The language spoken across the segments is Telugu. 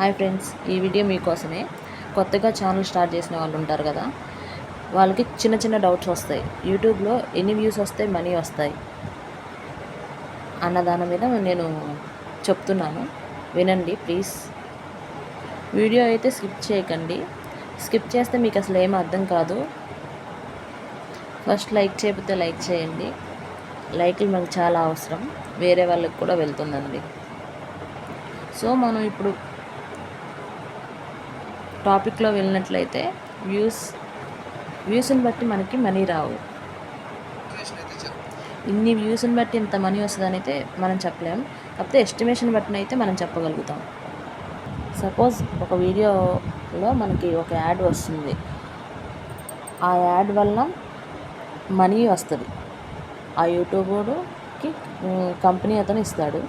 హాయ్ ఫ్రెండ్స్, ఈ వీడియో మీకోసమే. కొత్తగా ఛానల్ స్టార్ట్ చేసిన వాళ్ళు ఉంటారు కదా, వాళ్ళకి చిన్న చిన్న డౌట్స్ వస్తాయి. యూట్యూబ్లో ఎన్ని వ్యూస్ వస్తాయి, మనీ వస్తాయి అన్న దాని మీద నేను చెప్తున్నాను, వినండి ప్లీజ్. వీడియో అయితే స్కిప్ చేయకండి. స్కిప్ చేస్తే మీకు అసలు ఏం అర్థం కాదు. ఫస్ట్ లైక్ చేయకపోతే లైక్ చేయండి. లైక్లు మనకు చాలా అవసరం, వేరే వాళ్ళకి కూడా వెళ్తుందండి. సో మనం ఇప్పుడు టాపిక్లో వెళ్ళినట్లయితే వ్యూస్ని బట్టి మనకి మనీ రావు. ఇన్ని వ్యూస్ని బట్టి ఇంత మనీ వస్తుందని అయితే మనం చెప్పలేం. కాకపోతే ఎస్టిమేషన్ బట్టి అయితే మనం చెప్పగలుగుతాం. సపోజ్ ఒక వీడియోలో మనకి ఒక యాడ్ వస్తుంది, ఆ యాడ్ వల్ల మనీ వస్తుంది. ఆ యూట్యూబర్కి కంపెనీ అతను ఇస్తాడు.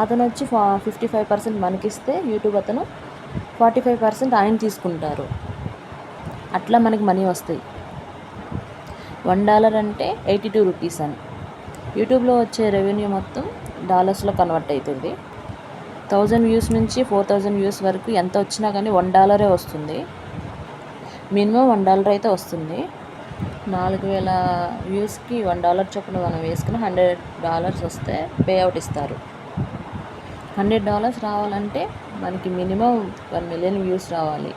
అతను వచ్చి 55% మనకిస్తే యూట్యూబ్ అతను 45% ఆయన తీసుకుంటారు. అట్లా మనకి మనీ వస్తాయి. $1 అంటే 82 రూపీస్ అని. యూట్యూబ్లో వచ్చే రెవెన్యూ మొత్తం డాలర్స్లో కన్వర్ట్ అవుతుంది. 1000 వ్యూస్ నుంచి 4000 వ్యూస్ వరకు ఎంత వచ్చినా కానీ $1 వస్తుంది. మినిమం $1 అయితే వస్తుంది. 4000 వ్యూస్కి $1 చొప్పున మనం వేసుకుని $100 వస్తే పేఅవుట్ ఇస్తారు. $100 రావాలంటే మనకి మినిమం 1 మిలియన్ వ్యూస్ రావాలి.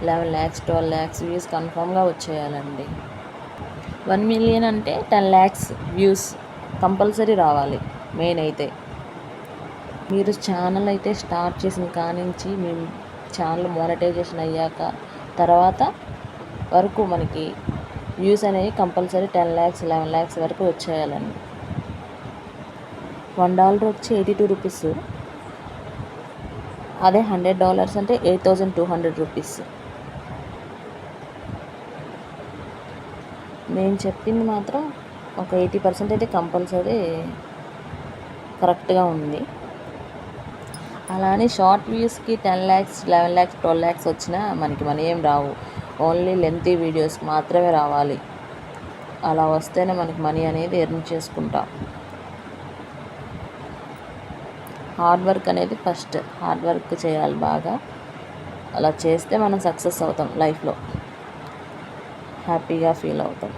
11 lakhs 12 lakhs వ్యూస్ కన్ఫామ్గా వచ్చేయాలండి. 1 మిలియన్ అంటే 10 lakhs వ్యూస్ కంపల్సరీ రావాలి. మెయిన్ అయితే మీరు ఛానల్ అయితే స్టార్ట్ చేసిన కానించి మేము ఛానల్ మానిటైజేషన్ అయ్యాక తర్వాత వరకు మనకి వ్యూస్ అనేవి కంపల్సరీ 10 lakhs 11 lakhs వరకు వచ్చేయాలండి. $1 వచ్చి 82 రూపీస్. అదే $100 అంటే 8200 రూపీస్. నేను చెప్పింది మాత్రం ఒక 80% అయితే కంపల్సరీ కరెక్ట్గా ఉంది. అలానే షార్ట్ వ్యూస్కి 10 lakhs 11 lakhs 12 lakhs వచ్చినా మనకి మనీ ఏం రావు. ఓన్లీ లెంతీ వీడియోస్కి మాత్రమే రావాలి. అలా వస్తేనే మనకి మనీ అనేది ఎర్న్ చేసుకుంటాం. హార్డ్ వర్క్ అనేది ఫస్ట్. హార్డ్ వర్క్ చేయాలి బాగా. అలా చేస్తే మనం సక్సెస్ అవుతాం, లైఫ్లో హ్యాపీగా ఫీల్ అవుతాం.